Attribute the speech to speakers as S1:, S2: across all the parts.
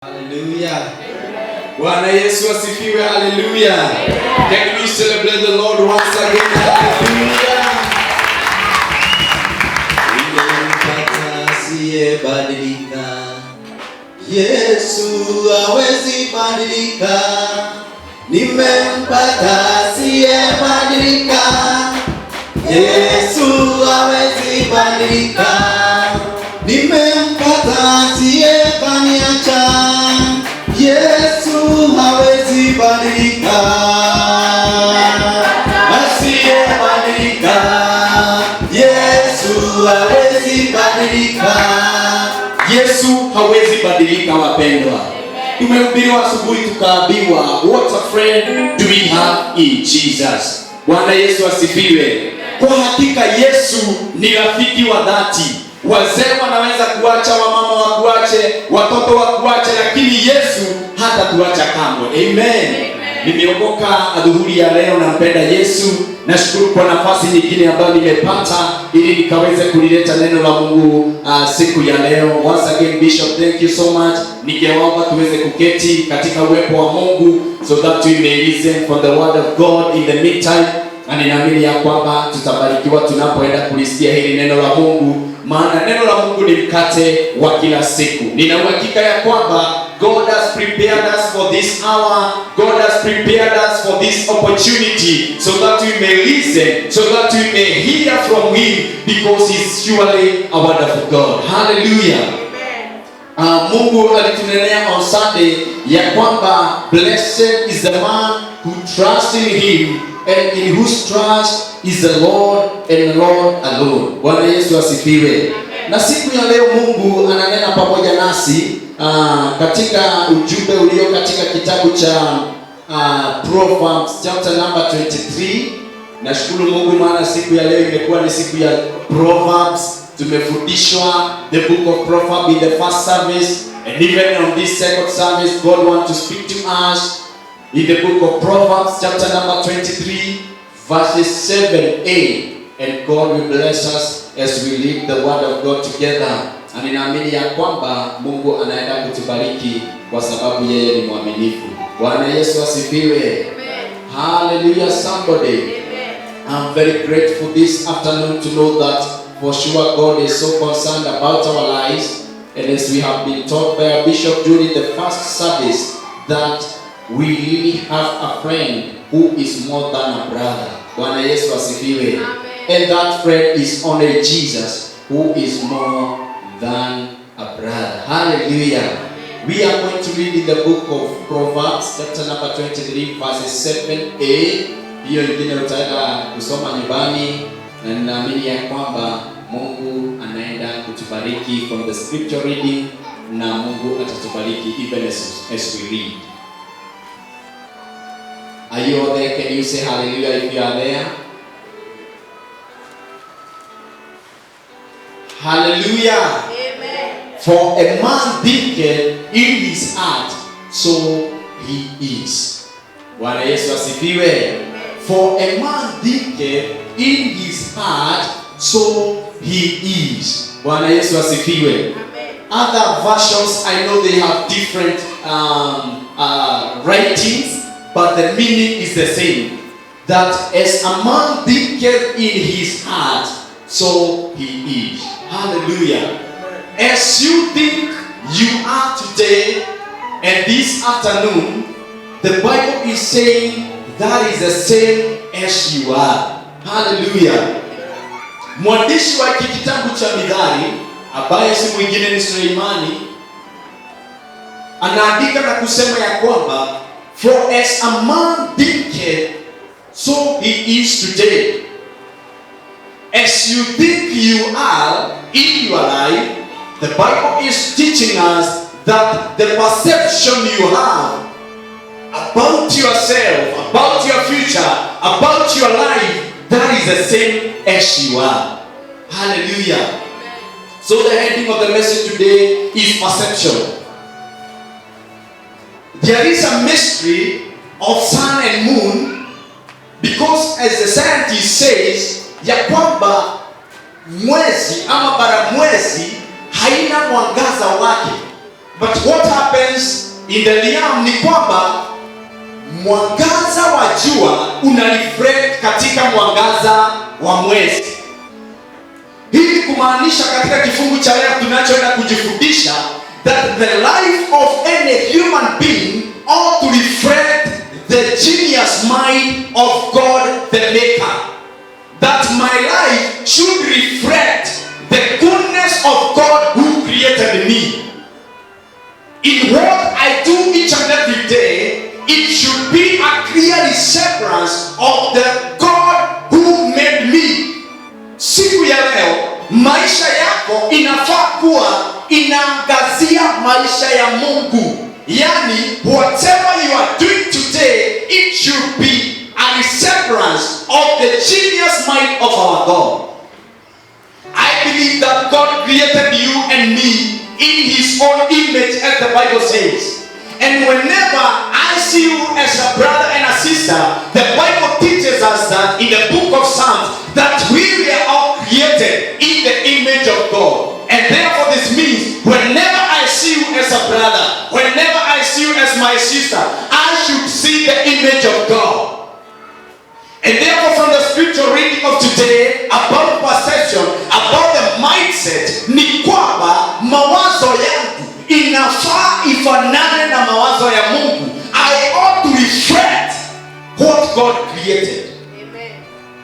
S1: Hallelujah. Bwana Yesu asifiwe. Hallelujah. Can we celebrate the Lord once again? Hallelujah. Nimempata asiyebadilika. Yesu hawezi badilika. Nimempata asiyebadilika. Yesu hawezi badilika. Nimempata asiyekaniacha. Yesu hawezi badilika. Asiyebadilika. Yesu hawezi badilika. Yesu hawezi badilika, wapendwa. Tumehubiriwa asubuhi tukaambiwa, what a friend do we have in Jesus. Bwana Yesu asifiwe. Kwa hakika Yesu ni rafiki wa dhati. Wazee wanaweza kuacha, wamama wakuache, watoto wakuache, lakini Yesu hata tuacha kamwe. Amen. Nimeokoka adhuhuri ya leo, nampenda Yesu. Nashukuru kwa nafasi nyingine ambayo nimepata ili nikaweze kulileta neno la Mungu siku ya leo. Once again, Bishop, thank you so much. Ningeomba tuweze kuketi katika uwepo wa Mungu so that we may listen from the word of God in the meantime. Na ninaamini ya kwamba tutabarikiwa tunapoenda kulisikia hili neno la Mungu, maana neno la Mungu ni mkate wa kila siku. Nina uhakika ya kwamba God has prepared us for this hour. God has prepared us for this opportunity so that we may listen, so that we may hear from Him, because He's surely a wonderful God. Hallelujah. Mungu alitunenea on Sunday ya kwamba blessed is the man who trusts in Him and in whose trust is the Lord and the Lord alone. Bwana Yesu asifiwe. Na siku ya leo Mungu ananena pamoja nasi katika ujumbe ulio katika kitabu cha Proverbs chapter number 23. Nashukuru Mungu maana siku ya leo imekuwa ni siku ya Proverbs. Tumefundishwa the book of Proverbs in the first service, and even on this second service God wants to speak to us in the book of Proverbs chapter number 23 verses 7a, and God will bless us as we read the word of God together. Na ninaamini ya kwamba Mungu anaenda kutubariki kwa sababu yeye ni mwaminifu. Bwana Yesu asifiwe. Hallelujah somebody. Amen. I'm very grateful this afternoon to know that for sure God is so concerned about our lives, and as we have been taught by our bishop during the first service that we really have a friend who is more than a brother. Bwana Yesu asifiwe. And that friend is only Jesus, who is more than a brother. Hallelujah. We are going to read in the book of Proverbs chapter number 23 verses 7a. Hiyo nyingine utaenda kusoma nyumbani, na ninaamini ya kwamba Mungu anaenda kutubariki from the scripture reading, na Mungu atatubariki even as we read. Are you all there? Can you say hallelujah if you are there? Hallelujah. Amen. For a man thinketh in his heart, so he is. Bwana Yesu asifiwe. For a man thinketh in his heart, so he is. Bwana Yesu asifiwe. Other versions, I know they have different writings, but the meaning is the same. That as a man thinketh in his heart, so he is. Hallelujah. As you think you are today and this afternoon, the Bible is saying that is the same as you are. Hallelujah. Mwandishi wa kitabu cha Mithali ambaye si mwingine ni Suleimani anaandika na kusema ya kwamba for as a man thinketh, so he is today. As you think you are in your life, the Bible is teaching us that the perception you have about yourself, about your future, about your life, that is the same as you are. Hallelujah. So the heading of the message today is perception. There is a mystery of sun and moon, because as the scientist says, ya kwamba mwezi ama bara mwezi haina mwangaza wake, But what happens in the realm ni kwamba mwangaza wa jua una reflect katika mwangaza wa mwezi. Hii kumaanisha katika kifungu cha leo tunachoenda kujifundisha that the life of any human being ought to reflect the genius mind of God the Maker. That my life should reflect the goodness of God who created me. In what I do each and every day, it should be a clear resemblance of the God who made me. Siku ya leo, maisha yako inafaa kuwa inaangazia maisha ya Mungu. Yani, whatever you are doing today, it should be a resemblance of the genius mind of our God. I believe that God created you and me in His own image, as the Bible says. And whenever I see you as a brother and a sister, the Bible teaches us that in the book of Psalms, that we were all created in the image of God. And therefore this means, whenever I see you as a brother, whenever I see you as my sister, I should see the image of God. And therefore from the scripture reading of today, about perception, about the mindset, ni kwamba mawazo yangu inafaa ifanane na mawazo ya Mungu. I ought to reflect what God created. Amen.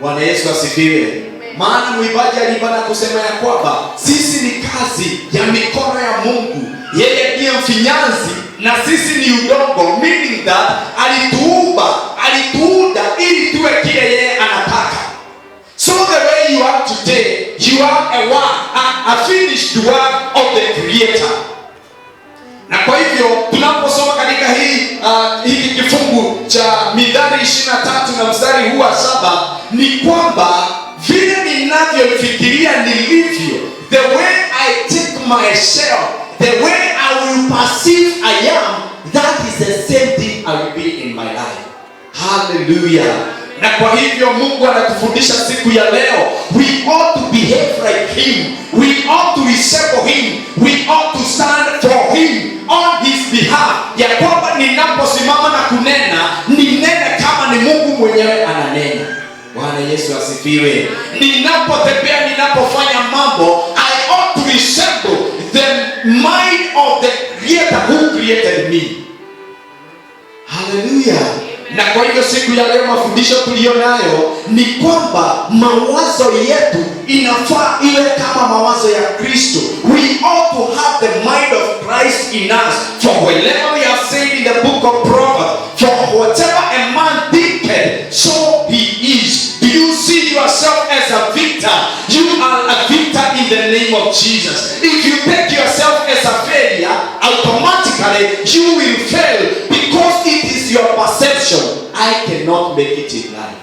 S1: Bwana Yesu asifiwe. Maana mwimbaji aliimba na kusema ya kwamba sisi ni kazi ya mikono ya Mungu. Yeye ndiye mfinyanzi na sisi ni udongo, meaning that alituunda ili tuwe kile yeye anataka. So the way you are today, you are a finished work of the Creator. Na kwa hivyo tunaposoma katika hiki kifungu cha Mithali 23 na mstari huu wa 7, ni kwamba vile ninavyofikiria nilivyo, the way I take myself, the way I will perceive I am, that is the same thing I will be in my life. Hallelujah. Na kwa hivyo Mungu anatufundisha siku ya leo, we ought to behave like Him, we ought to resemble Him, we ought to stand for Him on His behalf. Ya kwamba ninaposimama na kunena, ninene kama ni Mungu mwenyewe ananena. Bwana Yesu asifiwe. Ninapotembea, ninapofanya mambo, I ought to resemble the mind of the Creator who created me. Hallelujah. Na kwa hivyo siku ya leo mafundisho tulionayo ni kwamba mawazo yetu inafaa iwe kama mawazo ya Kristo. We ought to have the mind of Christ in us. For whenever we are saying in the book of Proverbs, for whatever a man thinketh, so he is. Do you see yourself as a victor? You are a victor in the name of Jesus. If you take yourself as a failure, automatically you will fail because it is your perception. I cannot make it in life.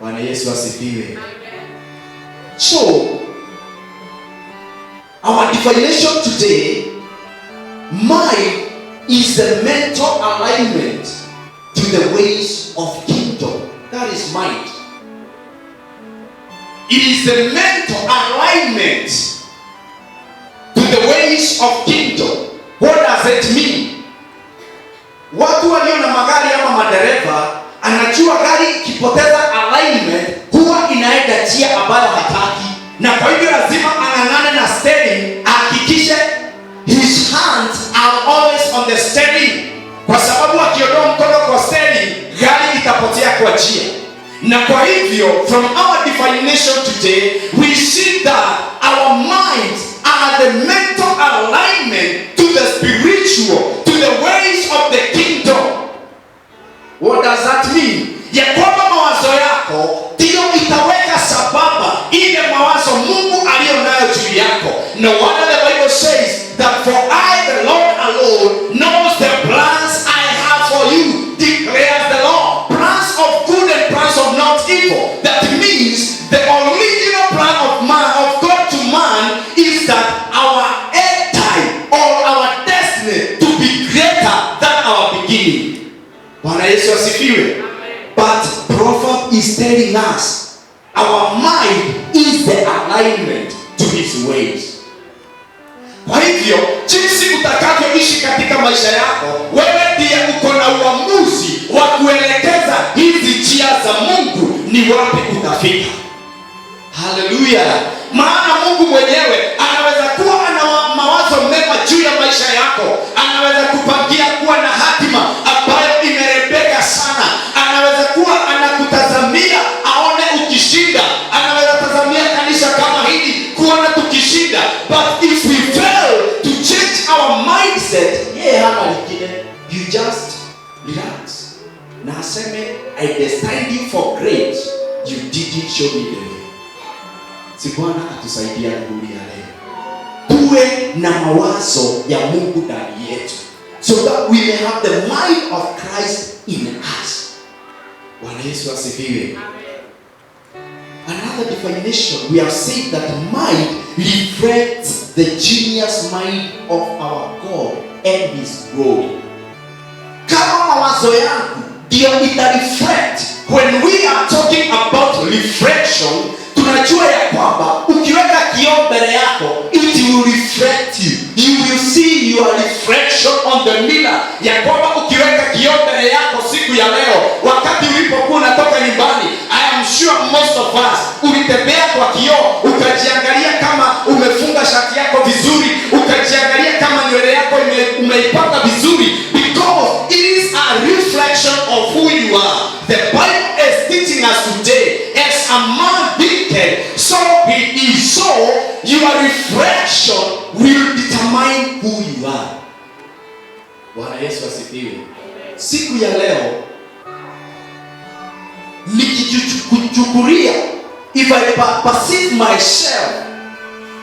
S1: Bwana Yesu asifiwe. So, our definition today, mind is the mental alignment to the ways of kingdom. That is mind. It is the mental alignment to the ways of kingdom. What does it mean? Watu walio na magari ama madereva, anajua gari ikipoteza alignment huwa inaenda njia ambayo hataki, na kwa hivyo lazima ang'ang'ane na steering, hakikishe his hands are always on the steering, kwa sababu akiondoa mkono kwa steering, gari itapotea kwa njia. Na kwa hivyo from our definition today, we see that our minds are the mental alignment to the spiritual, to the ways of the kingdom. What does that mean? Ya kwamba mawazo yako ndiyo itaweka sababa ile mawazo Mungu aliyonayo juu yako. No wonder the Bible says that for I, the Lord alone, knows the plans I have for you, declares the Lord. Plans of good and plans of not evil. That means the original plan of God to man is that our end time or our destiny to be greater than our beginning. Bwana Yesu asifiwe. But Proverbs is telling us our mind is the alignment to His ways. Kwa hivyo jinsi utakavyoishi katika maisha yako, wewe ndiye uko na uamuzi wa kuelekeza hizi njia za Mungu ni wapi utafika. Haleluya! Maana Mungu mwenyewe anaweza kuwa ana mawazo mema juu ya maisha yako. Anaweza kupangia kuwa na hatima ambayo imerebeka sana. Anaweza kuwa anakutazamia aone ukishinda. Anaweza tazamia kanisa kama hili kuona tukishinda. But if we fail to change our mindset, you just relax. Na aseme, I destined you for great. You didn't show me the way. Si Bwana atusaidia nguvu ya leo. Tuwe na mawazo ya Mungu ndani yetu, so that we may have the mind of Christ in us. Bwana Yesu asifiwe. Another definition, we have said that mind reflects the genius mind of our God and His glory. Kama mawazo yangu ndio ita reflect, when we are talking about reflection, tunajua ya kwamba ukiweka kioo mbele yako, it will reflect you. You will see your reflection on the mirror. Ya kwamba ukiweka kioo mbele yako siku ya leo, wakati ulipokuwa unatoka nyumbani, I am sure most of us ulitembea kwa kioo, ukajiangalia kama umefunga shati yako vizuri, ukajiangalia kama nywele yako umeipaka vizuri, because it is a reflection of who you are. The Bible is teaching us today, as a man wicked, so he is. So your reflection will determine who you are. Bwana Yesu asifiwe. Siku ya leo nikichukulia, if I perceive myself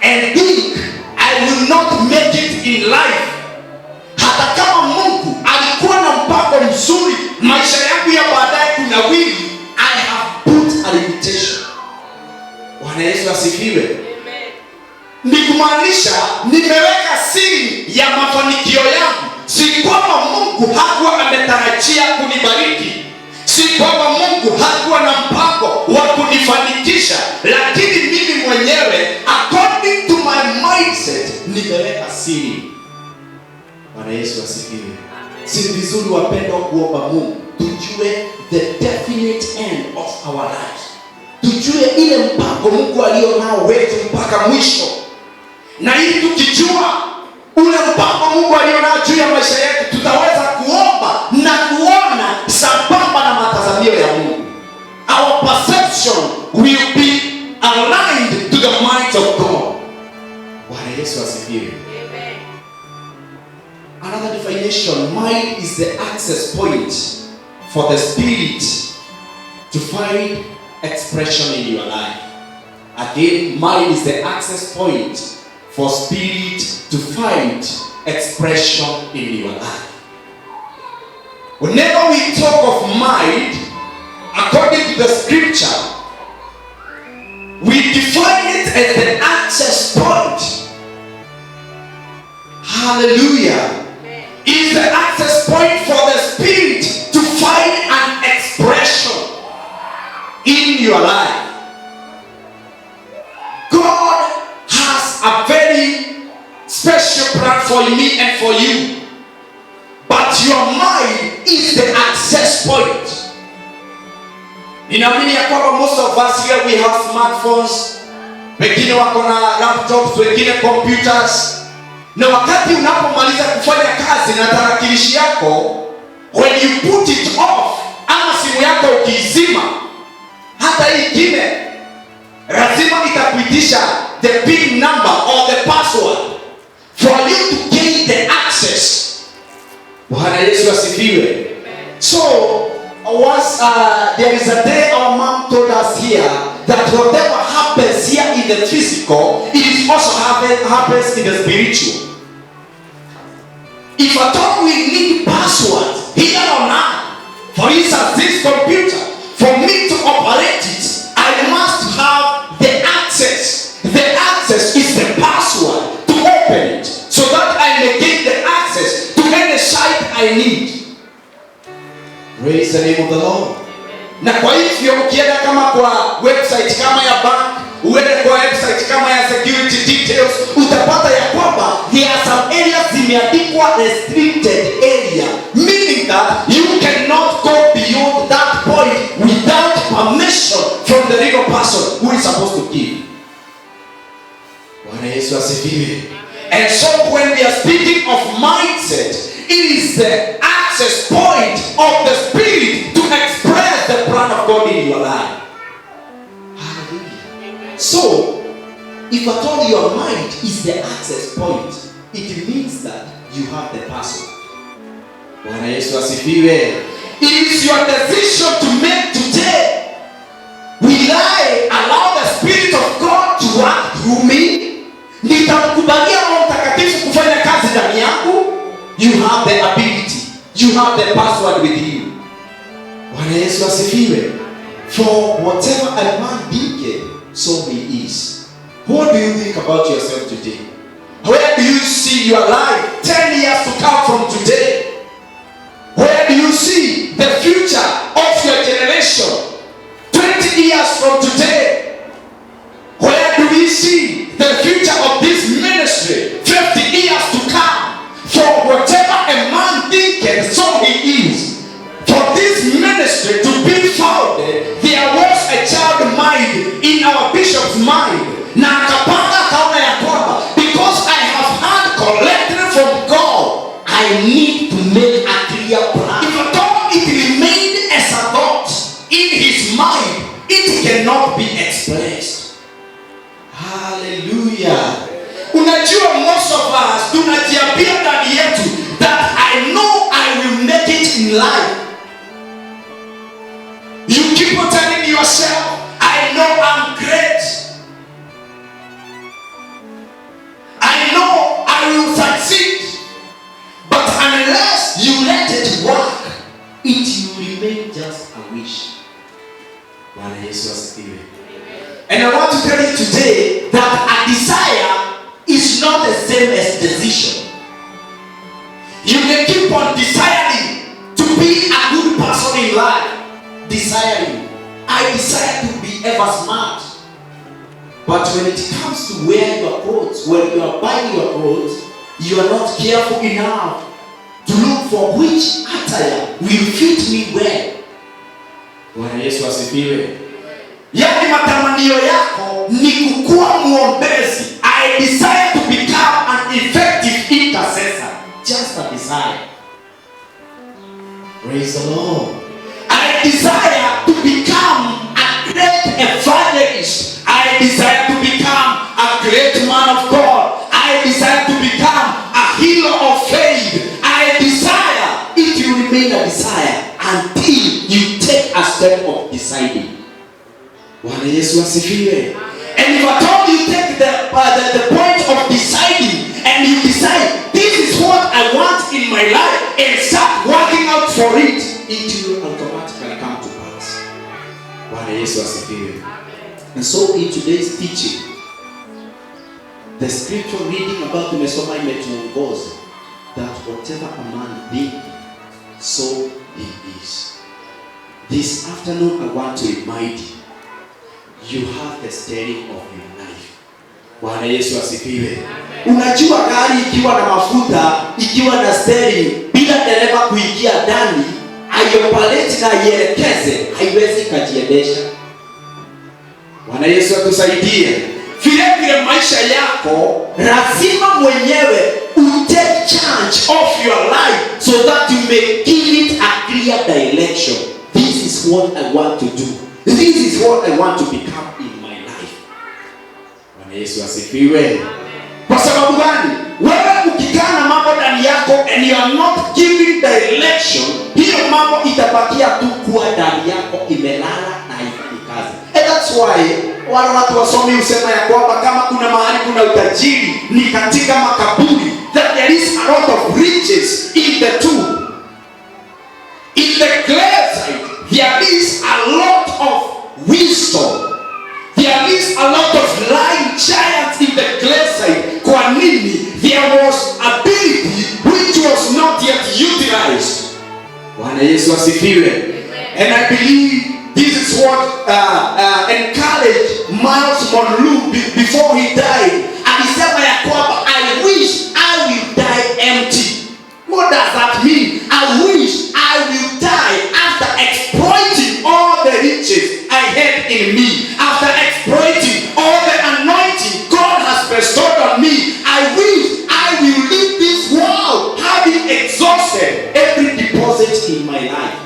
S1: and think I will not make it in life, hata kama Mungu alikuwa na mpango mzuri maisha yangu ya baadaye kunawiri, I have put a limitation. Bwana Yesu asifiwe. Amen. Ni kumaanisha nimeweka siri ya mafanikio yangu. Si kwamba Mungu hakuwa ametarajia kunibariki, si kwamba Mungu hakuwa na mpango wa kunifanikisha, lakini mimi mwenyewe according to my mindset nimeweka siri. Bwana Yesu asifiwe. Si vizuri wapendwa kuomba Mungu tujue the definite end of our life, tujue ile mpango Mungu alionao wetu mpaka mwisho. Na ili tukijua ule mpango Mungu alionao juu ya maisha yetu, tutaweza kuomba na kuona sambamba na matazamio ya Mungu. Our perception will be aligned to the mind of God. Bwana Yesu asifiwe. Amen. Another definition, mind is the access point for the spirit to find expression in your life. Again, mind is the access point for spirit to find expression in your life. Whenever we talk of mind, according to the scripture, we define it as the access point. Hallelujah. It is the access point for the spirit to find an expression in your life. God has a very special plan for me and for you. But your mind is the access point. Ninaamini ya kwamba most of us here we have smartphones, wengine wako na laptops, wengine computers. Na wakati unapomaliza kufanya kazi na tarakilishi yako, when you put it off, ama simu yako ukiizima, hata hii ingine lazima itakuitisha the PIN number or the password for you to gain the access. Bwana Yesu asifiwe. So once there is a day our mom told us here that whatever happens here in the physical, it is also happens in the spiritual. If at all we need passwords here on earth, for instance this computer, for me to operate it, I must have the access. The access is the password to open it, so that I may gain the access to any site I need. Praise the name of the Lord. Na kwa hivyo ukienda kama kwa website kama ya bank uende kwa website kama ya security details, utapata ya kwamba there are some areas zimeandikwa restricted area, meaning that you cannot go beyond that point without permission from the legal person who is supposed to give. Bwana Yesu asifiwe. And so when we are speaking of mindset, it is the access point of the Spirit to express the plan of God in your life. Hallelujah. So, if at all your mind is the access point, it means that you have the person. Bwana Yesu asifiwe. It is your decision to make today. Will I allow the Spirit of God to work through me? Nitamkubalia Roho Mtakatifu kufanya kazi ndani yangu? You have the ability. You have the password with you. Bwana Yesu asifiwe. For whatever a man thinketh, so he is. What do you think about yourself today? Where do you see your life 10 years to come from today? Where do you see the future of your generation 20 years from today? Where do we see the future of this ministry 50 years to come? For whatever a man thinketh, so he is. For this ministry to be founded, there was a child mind in our bishop's mind. Na akapanga kaona ya kwamba, because I have heard collected from God, I need to make a clear plan. If at all it remained as a thought in his mind, it cannot be expressed. Hallelujah. Unajua, most of us tunajiambia ndani yetu that I know I will make it in life. You keep on telling yourself, I know I'm great. I know I will succeed. But unless you let it work, it will remain just a wish. Bwana Yesu asifiwe. And I want to tell you today that a desire is not the same as decision. You can keep on desiring to be a good person in life. Desiring. I desire to be ever smart. But when it comes to wear your clothes, when you are buying your clothes, you are not careful enough to look for which attire will fit me well. Bwana Yesu asifiwe. Yaani matamanio yako ni kukuwa mwombezi. I desire to become an effective intercessor. Just a desire. Praise the Lord. I desire to become a great evangelist. I desire to become a great man of God. I desire to become a healer of faith. I desire it will remain a desire until you take a step of deciding. Bwana Yesu asifiwe. And if at all you take the point of deciding and you decide this is what I want in my life and start working out for it, it will automatically come to pass. Bwana Yesu asifiwe. And so in today's teaching, the scripture reading about tumesoma imetuongoza that whatever a man thinks, so he is. This afternoon I want to remind you, you have the steering of your life. Bwana Yesu asifiwe. Unajua gari ikiwa na mafuta, ikiwa na steering, bila dereva kuingia ndani, ayopaleti na ielekeze, haiwezi kujiendesha. Bwana Yesu atusaidie. Vile vile maisha yako, lazima mwenyewe take charge of your life so that you may give it a clear direction. This is what I want to do. This is what I want to become in my life. Bwana Yesu asifiwe. Kwa sababu gani? Wewe ukikaa na mambo ndani yako and you are not giving direction, hiyo mambo itabakia tu kuwa ndani yako imelala na haifanyi kazi. And that's why wale watu wasomi husema ya kwamba kama kuna mahali kuna utajiri ni katika makaburi. That there is a lot of riches in the tomb. In the gravesite, there is a lot of wisdom. There is a lot of lying giants in the gravesite. Kwa nini? There was ability which was not yet utilized. Bwana Yesu asifiwe. And I believe This is what encouraged Miles Monroe before he died. Alisema ya kwamba, I wish I will die empty. What does that mean? I wish I will die after exploiting all the riches I had in me. After exploiting all the anointing God has bestowed on me. I wish I will leave this world having exhausted every deposit in my life.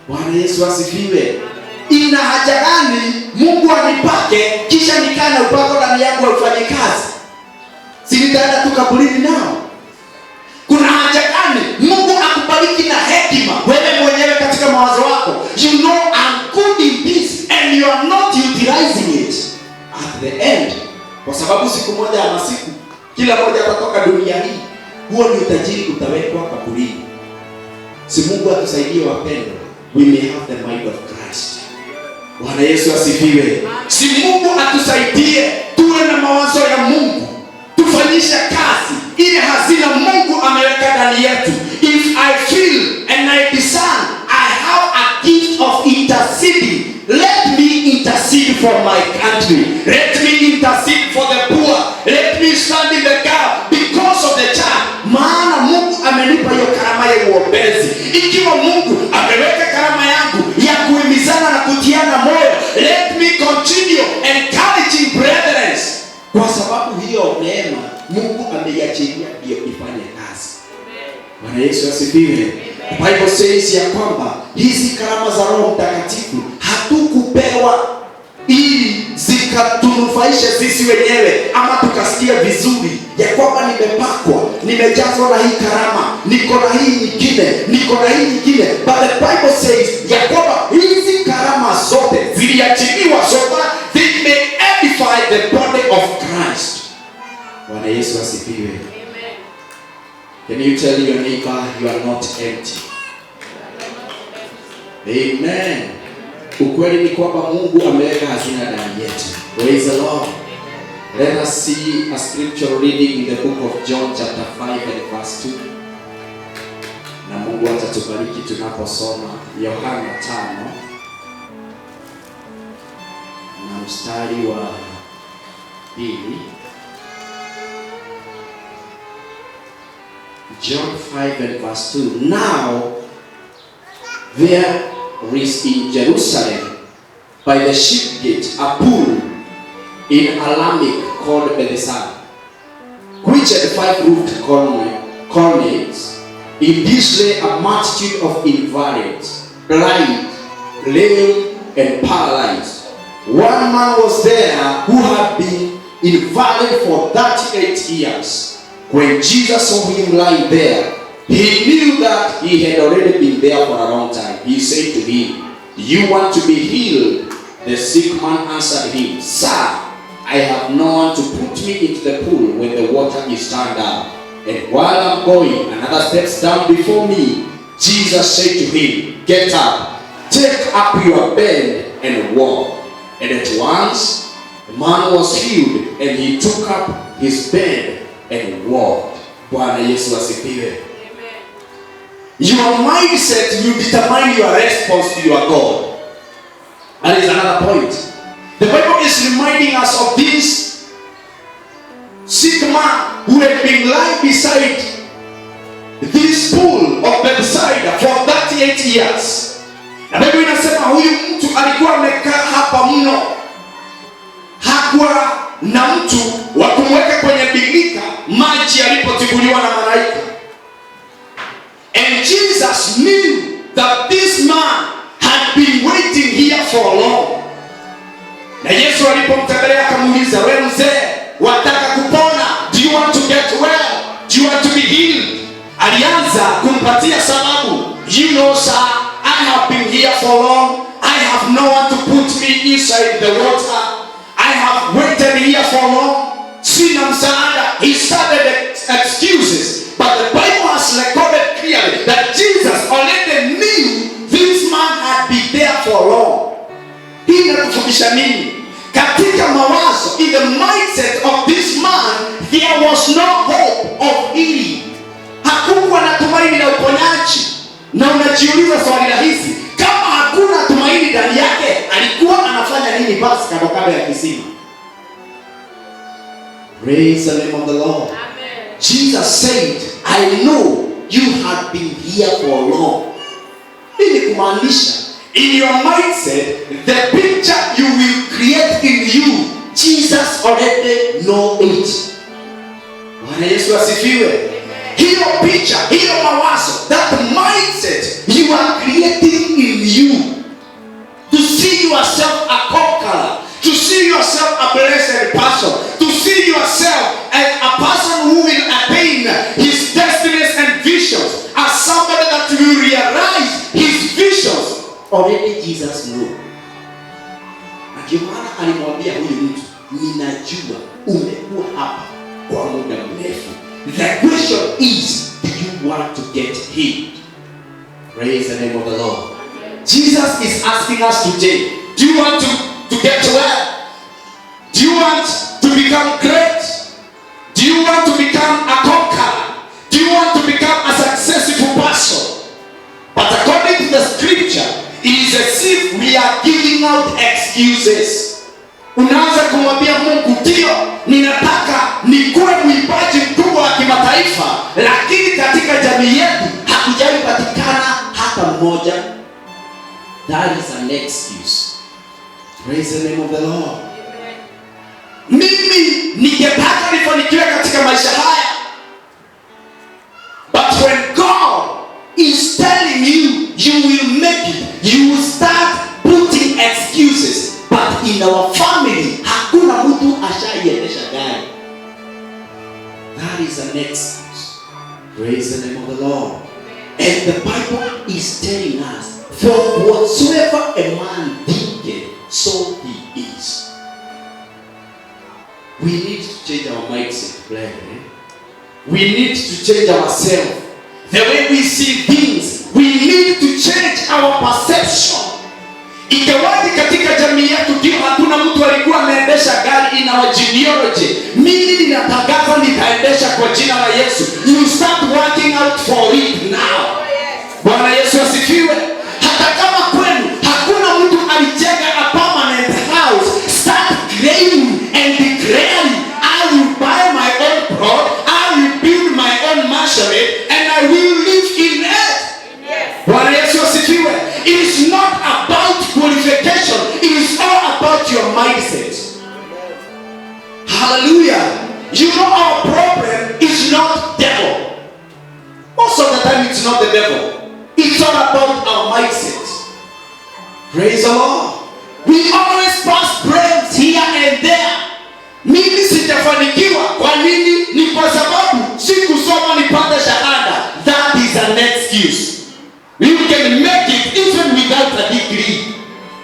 S1: Bwana Yesu asifiwe. Ina haja gani Mungu anipake kisha nikae na upako ndani yangu ufanye kazi? Si nitaenda tu kaburini nao? Kuna haja gani Mungu akubariki na hekima wewe mwenyewe katika mawazo yako? You know I'm good in this and you are not utilizing it at the end. Kwa sababu siku moja ama siku kila mmoja atatoka dunia hii. Huo ni utajiri utawekwa kaburini. Si Mungu atusaidie wapendwa. We may have the mind of Christ. Bwana Yesu asifiwe. Si Mungu atusaidie tuwe na mawazo ya Mungu. Tufanyishe kazi ile hazina Mungu ameweka ndani yetu. If I feel and I discern I have a gift of interceding, let me intercede for my country. Let me intercede for the poor. Let me stand in the gap because of the church. Maana Mungu amenipa hiyo karama ya uombezi. Ikiwa Mungu ameweka karama yangu ya kuhimizana na kutiana moyo, let me continue encouraging brethren. Kwa sababu hiyo neema Mungu ameiachilia ndio ifanye kazi. Bwana Yesu asifiwe. Bible says ya kwamba hizi karama za Roho Mtakatifu hatukupewa ili zikatunufaishe sisi wenyewe ama tukasikia vizuri ya kwamba nimepakwa, nimejazwa na hii karama, niko na hii nyingine, niko na hii nyingine. But the Bible says ya kwamba hizi karama zote ziliachiliwa so that they may edify the body of Christ. Bwana Yesu asifiwe. Amen. Can you tell your neighbor you are not empty? Amen. Ukweli ni kwamba Mungu ameweka hazina ndani yetu. Praise the Lord. Let us see a scripture reading in the book of John chapter 5 and verse 2. Na Mungu atatubariki tunaposoma Yohana 5 na mstari wa 2. John 5 and verse 2. Now there is in Jerusalem by the sheep gate a pool in Aramaic called Bethesda, which had 5 roofed colonnades. In this lay a multitude of invalids, blind, lame, and paralyzed. One man was there who had been invalid for 38 years. When Jesus saw him lying there, he knew that he had already been there for a long time. He said to him, "You want to be healed?" The sick man answered him, "Sir, I have no one to put me into the pool when the water is turned up. And while I'm going, another steps down before me." Jesus said to him, "Get up, take up your bed and walk." And at once the man was healed, and he took up his bed and walked. Bwana Yesu asifiwe. Your mindset will determine your response to your God. That is another point. The Bible is reminding us of this sick man who had been lying beside this pool of Bethesda for 38 years. Na Biblia inasema huyu mtu alikuwa amekaa hapa mno. Hakuwa na mtu wa kumweka kwenye birika maji yalipotibuliwa na malaika. And Jesus knew that this man had been waiting here for long. Na Yesu alipomtembelea akamuuliza, "Wewe mzee, wataka kupona? Do you want to get well? Do you want to be healed?" Alianza kumpatia sababu. "You know, sir, I have been here for long. I have no one to put me inside the water. I have waited here for long. Sina msaada." He started excuses. But the Bible has recorded clearly that Jesus already knew this man had been there for long. Hii inatufundisha nini? Katika mawazo, in the mindset of this man, there was no hope of healing. Hakukuwa na tumaini la uponyaji. Na unajiuliza swali rahisi, kama hakuna tumaini ndani yako, ni basi kando ya kisima. Praise the name of the Lord. Amen. Jesus said, I know you have been here for long. Hii ni kumaanisha, in your mindset, the picture you will create in you, Jesus already know it. Bwana Yesu asifiwe. Hiyo picha, hiyo mawazo, that mindset you are creating in you, to see yourself a conqueror, to see yourself a blessed person, to see yourself as a person who will attain his destinies and visions, as somebody that will realize his visions. Already Jesus knew. Na ndio maana alimwambia huyu mtu, ninajua umekuwa hapa kwa muda mrefu. The question is, do you want to get healed? Praise the name of the Lord. Jesus is asking us today, do you want to get well? Do you want to become great? Do you want to become a conqueror? Do you want to become a successful person? But according to the scripture, it is as if we are giving out excuses. Unaanza kumwambia Mungu, ndio ninataka nikuwe mwimbaji mkubwa wa kimataifa, lakini katika jamii yetu hakujapatikana hata mmoja. That is an excuse. Praise the name of the Lord. Mimi ningetaka nifanikiwe katika maisha haya. But when God is telling you, you will make it, you will start putting excuses. But in our family, hakuna mtu ashaiendesha gari. That is an excuse. Praise the name of the Lord. And the Bible is telling us, for whatsoever a man thinketh, so he is. We need to change our mindset, brethren. We need to change ourselves. The way we see things, we need to change our perception. Ingawaje katika jamii yetu ndio hakuna mtu alikuwa anaendesha gari in our genealogy, mimi ninatangaza nitaendesha kwa jina la Yesu. You start working out for it now. Bwana Yesu asifiwe. Hata kama kwenu hakuna mtu alijenga a permanent house, start claiming and declaring, I will buy my own plot, I will build my own mansion, and I will live in it. Bwana Yesu asifiwe. It is not about qualification, it is all about your mindset. Hallelujah. You know our problem is not devil. Most of the time it's not the devil. It's all about our mindset. Praise the Lord. We always pass brains here and there. Mimi sitafanikiwa. Kwa nini? Ni kwa sababu sikusoma nipate shahada. That is an excuse. You can make it even without a degree.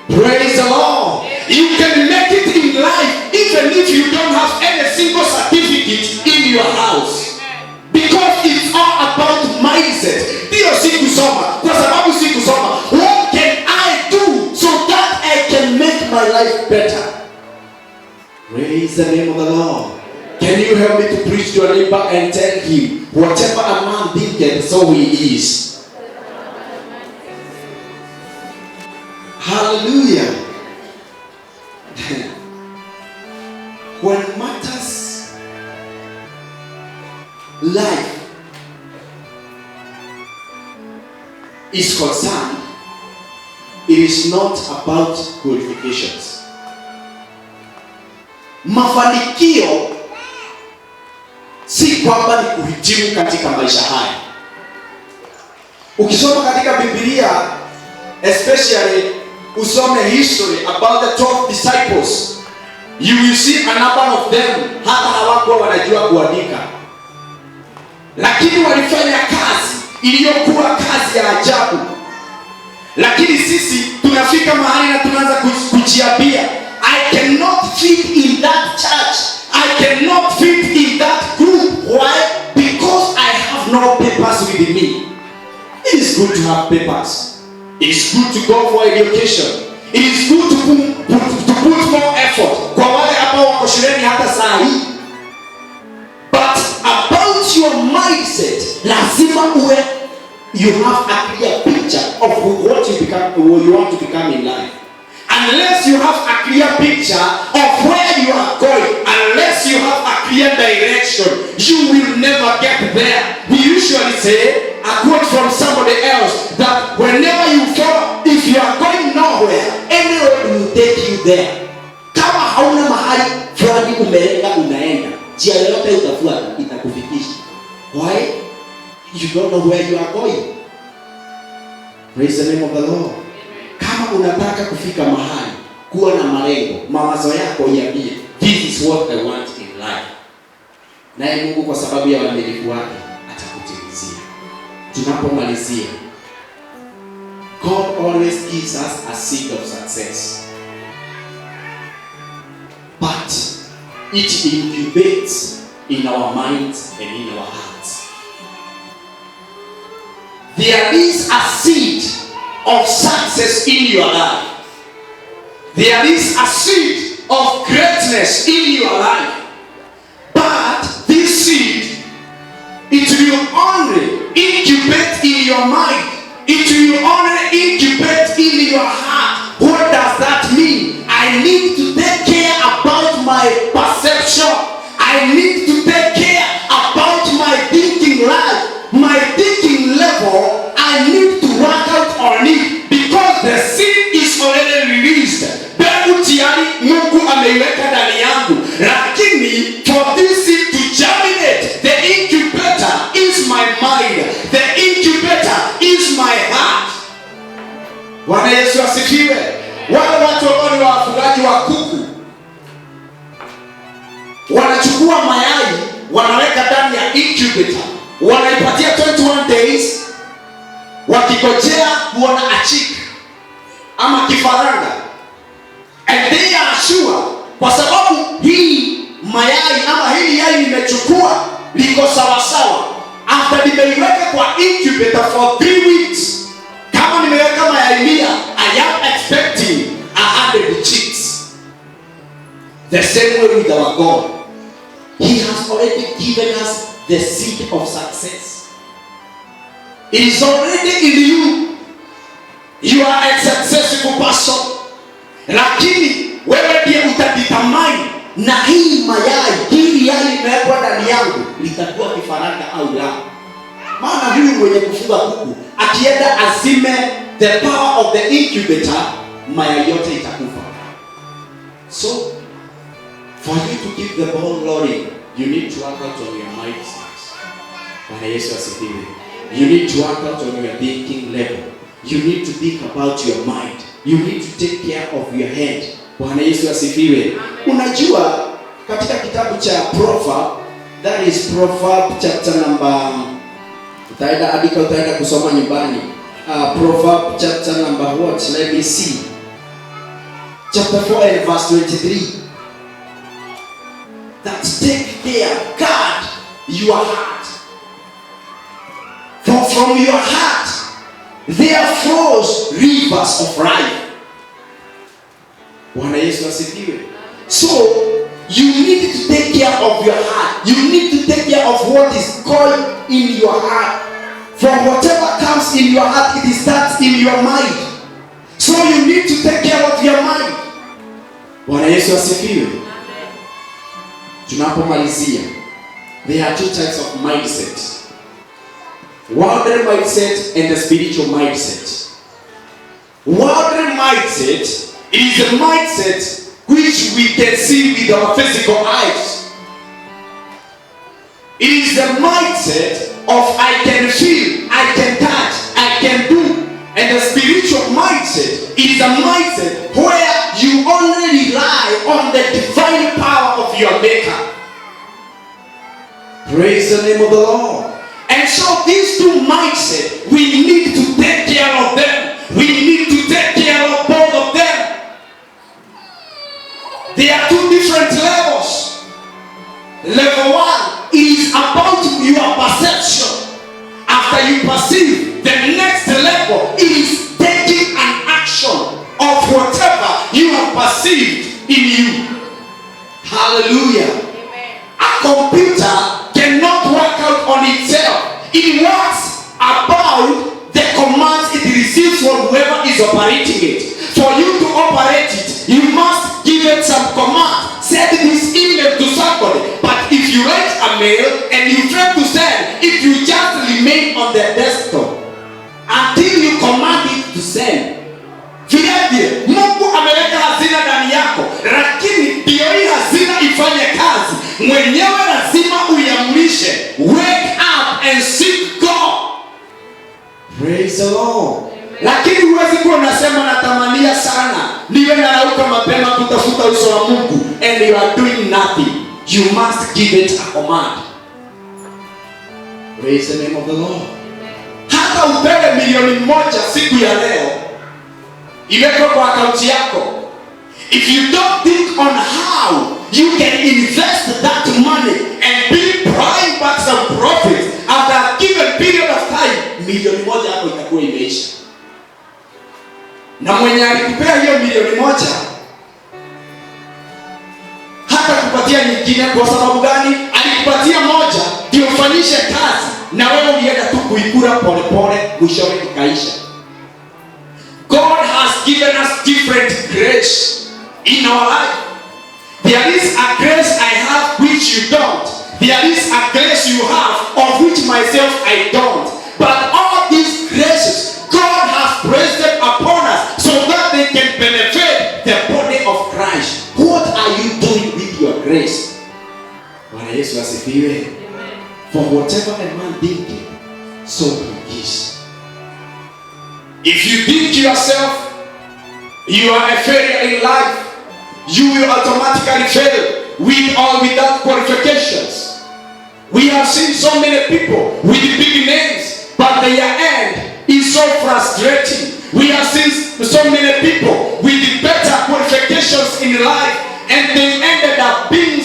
S1: Praise the Lord. You can make it in life even if you don't have any single certificate in your house. Because it's all about mindset. Ndio sikusoma. Kwa sababu sikusoma. What can I do so that I can make my life better? Praise the name of the Lord. Can you help me to preach to your neighbor and tell him, whatever a man thinketh, so he is. Hallelujah. When matters life is concerned, it is not about qualifications. Mafanikio si kwamba ni kuhitimu katika maisha haya. Ukisoma katika Biblia, especially usome history about the 12 disciples, you will see a number of them hata hawakuwa wanajua kuandika, lakini walifanya kazi iliyokuwa kazi ya ajabu. Lakini sisi tunafika mahali na tunaanza kujiambia, I cannot fit in that church, I cannot fit in that group. Why? Because I have no papers with me. It is good to have papers. It is good to go for education. It is good to put more effort. Kwa wale ambao wako shuleni hata saa hii. But about your mindset, lazima uwe, you have a clear picture of what you want to become in life. And unless you have a clear picture of where you are going, unless you have a clear direction, you will never get there. We usually say, a quote from somebody else, that whenever you fall, if you are going nowhere, any road will take you there. Kama hauna mahali fulani umelenga unaenda, njia yoyote utafuata itakufikisha. Why? You don't know where you are going. Praise the name of the Lord. Kama unataka kufika mahali, kuwa na malengo, mawazo yako iambie, this is what I want in life. Naye Mungu kwa sababu ya uaminifu wake atakutimizia. Tunapomalizia, God always gives us a seed of success, but it incubates in our minds and in our hearts. There is a seed of success in your life. There is a seed of greatness in your life. But this seed, it will only incubate in your mind. It will only incubate in your heart. What does that mean? I need to take care about my perception. I need to take care about my thinking life. My thinking level, I need to work out on it because the seed is already released. Mbegu tayari Mungu ameiweka ndani yangu, lakini for this seed to germinate, the incubator is my mind. The incubator is my heart. Bwana Yesu asifiwe. Wale watu ambao ni wafugaji wa kuku wanachukua mayai wanaweka ndani ya incubator, wanaipatia 21 days wakigojea kuona a chick ama kifaranga, and they are sure kwa sababu hii mayai ama hii yai nimechukua liko sawa sawa, after nimeiweka kwa incubator for 3 weeks, kama nimeweka mayai 100, I am expecting 100 chicks. The same way with our God, He has already given us the seed of success. It is already in you. You are a successful person. Lakini wewe ndiye utadetermine na hii mayai, hii yai imewekwa ndani yangu litakuwa kifaranga au la. Maana huyu mwenye kufuga kuku akienda azime the power of the incubator, mayai yote itakufa. So for you to keep the ball rolling, you need to work out on your mindset. Bwana Yesu asifiwe. You need to work out on your thinking level. You need to think about your mind. You need to take care of your head. Bwana Yesu asifiwe. Unajua katika kitabu cha Proverb, that is Proverb chapter number, utaenda kusoma nyumbani. Proverb chapter number what? Let me see. Chapter 4 and verse 23. That take care, guard your heart. For from your heart there flows rivers of life. Bwana Yesu asifiwe. So you need to take care of your heart. You need to take care of what is going in your heart. For whatever comes in your heart, it starts in your mind. So you need to take care of your mind. Bwana Yesu asifiwe. Tunapomalizia, there are 2 types of mindset. Worldly mindset and the spiritual mindset. Worldly mindset is a mindset which we can see with our physical eyes. It is the mindset of I can feel, I can touch, I can do. And the spiritual mindset is a mindset where you only rely on the divine power of your Maker. Praise the name of the Lord. And so these 2 mindsets, we need to take care of them. We need to take care of both of them. They are 2 different levels. Level 1 is about your perception. After you perceive, the next level is taking an action of whatever you have perceived in you. Hallelujah. Amen. A computer cannot work out on itself. It works about the commands it receives from whoever is operating it. For you to operate it, you must give it some command. Send this email to somebody. But if you write a mail and you try to send, if you just remain on the desktop until you command it to send. Vilevile Mungu ameweka hazina ndani yako, lakini ndio hii hazina ifanye kazi. Mwenyewe lazima uiamrishe. Wake up and seek God. Praise the Lord. Lakini huwezi kuwa unasema natamania sana niwe narauka mapema kutafuta uso wa Mungu and you are doing nothing. You must give it a command. Praise the name of the Lord. Hata upewe milioni moja siku ya leo, iweke kwa akaunti yako. If you don't think on how you can invest that money and be buying back some profit after a given period of time, milioni moja hapo itakuwa imeisha. Na mwenye alikupea hiyo milioni moja hata kupatia nyingine. Kwa sababu gani? Alikupatia moja ndio ufanyishe kazi, na wewe ulienda tu kuikura pole pole, mwishowe ikaisha. God has given us different grace in our life. There is a grace I have which you don't. There is a grace you have of which myself I don't. But all these graces, God has placed them upon us so that they can benefit the body of Christ. What are you doing with your grace? Bwana Yesu asifiwe. For whatever a man thinketh, so he is. If you think yourself you are a failure in life, you will automatically fail with or without qualifications. We have seen so many people with big names, but their end is so frustrating. We have seen so many people with better qualifications in life, and they ended up being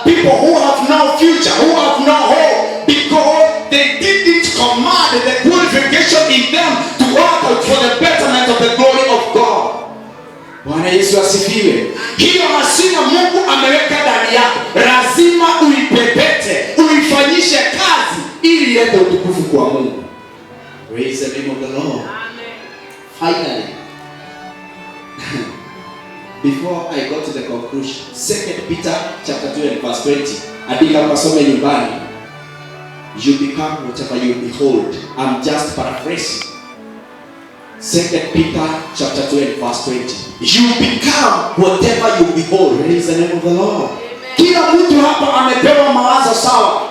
S1: people who have no future, who have no hope, because they didn't command the qualification in them to work out for the betterment of the glory of God. Bwana Yesu asifiwe. Hiyo hazina Mungu ameweka ndani yako, lazima uipepete, uifanyishe kazi ili ilete utukufu kwa Mungu. Praise the name of the Lord. Amen. Finally, before I go to the conclusion, 2 Peter chapter 2 and verse 20. Andika pasome nyumbani. You become whatever you behold. I'm just paraphrasing. 2 Peter chapter 2 and verse 20. You become whatever you behold. Praise the name of the Lord. Amen. Kila mtu hapa amepewa mawazo sawa.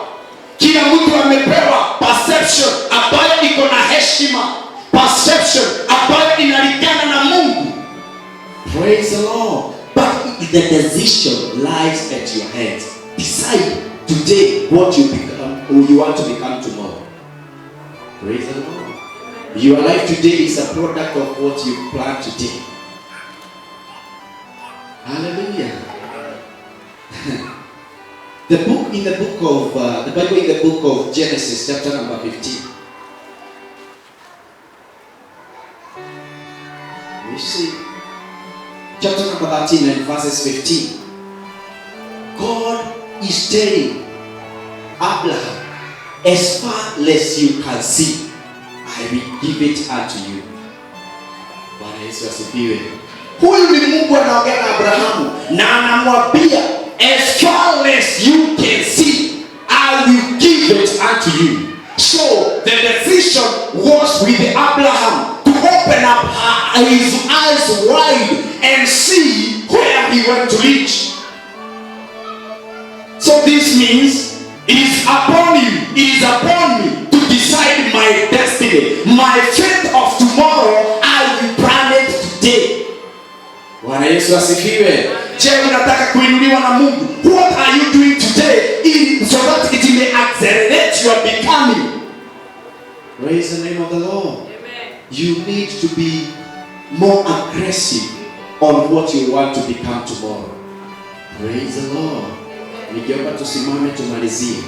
S1: Kila mtu amepewa perception ambayo iko na heshima. Perception ambayo inalingana na Mungu. Praise the Lord. But the decision lies at your hands. Decide today what you become, who you want to become tomorrow. Praise the Lord. Your life today is a product of what you plan today. Hallelujah. The Bible in the book of Genesis, chapter number 15. You see, chapter number 13 and verses 15. God is telling Abraham, as far as you can see, I will give it unto you. Bwana Yesu asifiwe. Huyu ni Mungu anaongea na Abrahamu na anamwambia, as far as you can see, I will give it unto you. So the decision was with Abraham to open up his eyes wide and see where he went to reach. So this means it is upon you, it is upon me to decide my destiny. My fate of tomorrow, I will plan it today. Bwana Yesu asifiwe. Je, unataka kuinuliwa na Mungu? What are you doing today so that it may accelerate your becoming? Praise the name of the Lord. Amen. You need to be more aggressive on what you want to become tomorrow. Praise the Lord. Nikiomba tusimame tumalizie.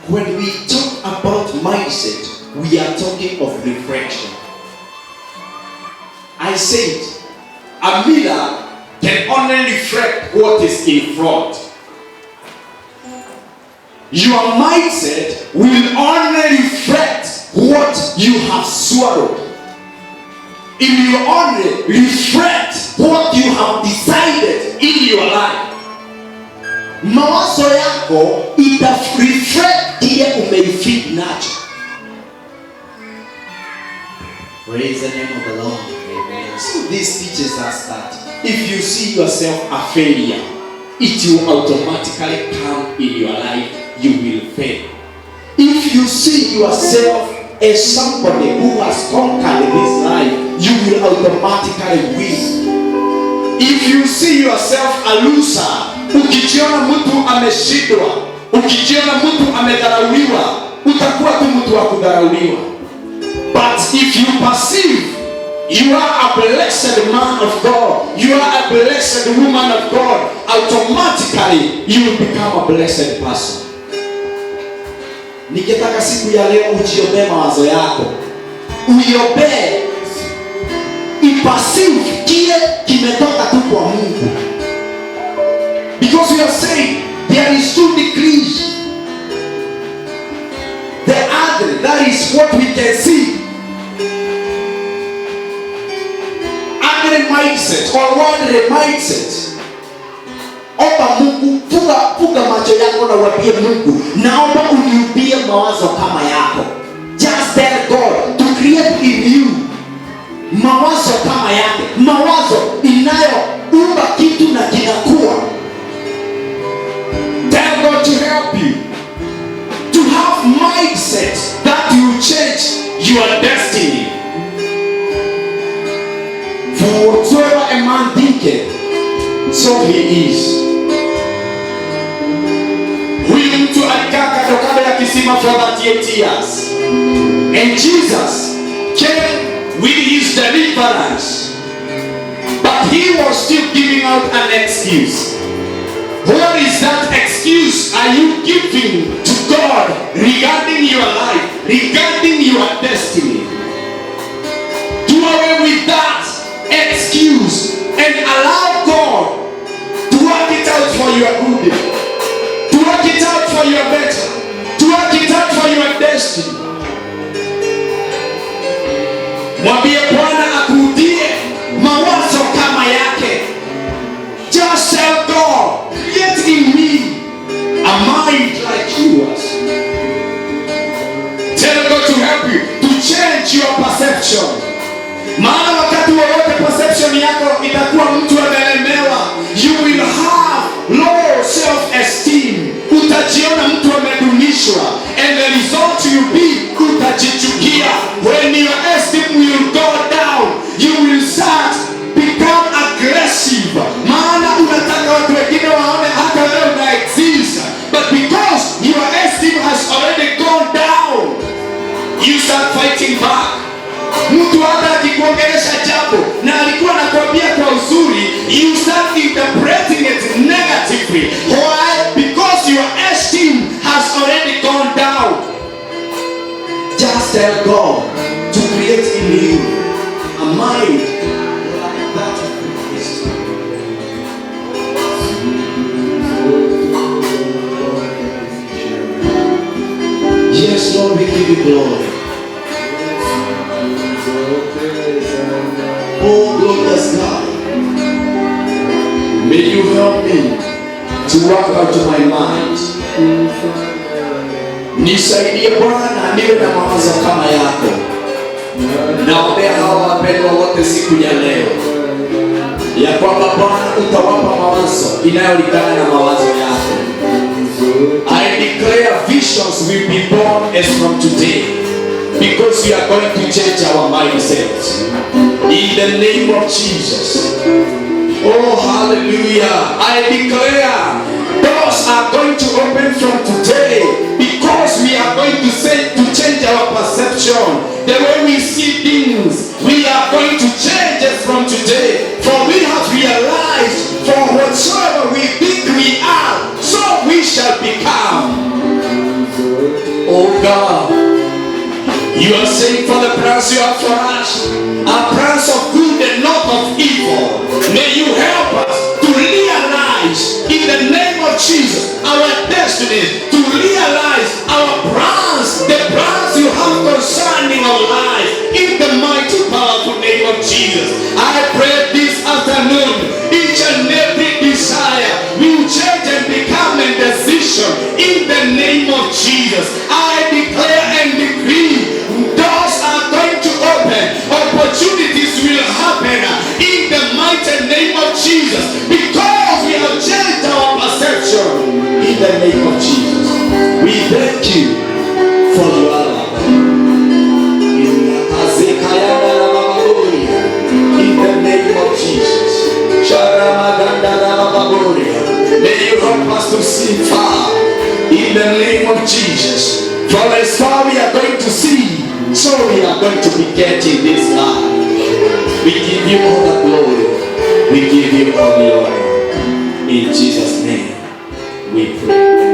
S1: When we talk about mindset, we are talking of reflection. I said, a mirror can only reflect what is in front. Your mindset will only reflect what you have swallowed. if you only reflect what you have decided in your life, mawazo yako ita reflect kile umeifeed nacho. Praise the name of the Lord. Amen. So this teaches us that if you see yourself a failure, it will automatically come in your life. You will fail. If you see yourself as somebody who has conquered this life, you will automatically win. If you see yourself a loser, ukijiona mtu ameshindwa, ukijiona mtu amedharauliwa, utakuwa tu mtu wa kudharauliwa. But if you perceive you are a blessed man of God, you are a blessed woman of God, automatically you will become a blessed person. Nikitaka siku ya leo ujiombee mawazo yako, uiombee ipasive kile kimetoka tu kwa Mungu. Because we are saying there is two degrees. The other, that is what we can see. Other mindset or worldly mindset. Omba Mungu, funga macho yako na uambie Mungu, naomba uniumbie mawazo kama yako. Just tell God to create in you mawazo kama yake, mawazo inayoumba kitu na kinakuwa. Tell God to help you to have mindset that will change your destiny. For whatsoever a man thinketh, so he is. Huyu mtu alikaa kando ya kisima for 38 years. And Jesus came with his deliverance. But he was still giving out an excuse. What is that excuse are you giving to God regarding your life, regarding your destiny? Do away with that excuse and allow God to work it out for your good, to work it out for your better, to work it out for your destiny. Mwambie Bwana akuudie mawazo kama yake. Just tell God, create in me a mind like yours. Tell God to help you to change your perception. Maana wakati wowote perception yako itakuwa mtu amelemewa, you will have low self-esteem. Utajiona mtu amedunishwa, and the result will be utajichukia. When your esteem will go down, you will start become aggressive. Maana unataka watu wengine waone hata wewe una exist, but because your esteem has already gone down, you start fighting back. Mtu hata akikuongelesha jambo na alikuwa anakuambia kwa uzuri, you start interpreting it negatively. Why? Because your esteem has already gone down. Just tell God to create in you a mind like that of Christ. Yes, Lord, we give you glory. Oh, glorious God, may you help me to work out to my mind. Nisaidie Bwana niwe na mawazo kama yako. Naombea hawa wapendwa wote siku ya leo, ya kwamba Bwana utawapa mawazo inayolingana na mawazo yako. I declare visions will be born as from today, because we are going to change our mindset. In the name of Jesus. Oh, hallelujah. I declare doors are going to open from today, because we are going to change our perception. The way we see things, we are going to change it from today. For we have realized, for whatsoever we think we are, so we shall become. Oh God, you are saying, for the plans you have for us are plans of good and not of evil. May you help us to realize, in the name of Jesus, our destiny, to realize our plans, the plans you have concerning our life, in the mighty, powerful name of Jesus. I pray this afternoon, each and every desire will change and become a decision in the name of Jesus. I declare and decree, doors are going to open, opportunities will happen in the mighty name of Jesus, because we have changed our perception in the name of Jesus. We thank you for your love. In the name of Jesus. May you help us to see far. In the name of Jesus. For as far we are going to see, so we are going to be getting this life. We give you all the glory. We give you all the honor. In Jesus' name we pray.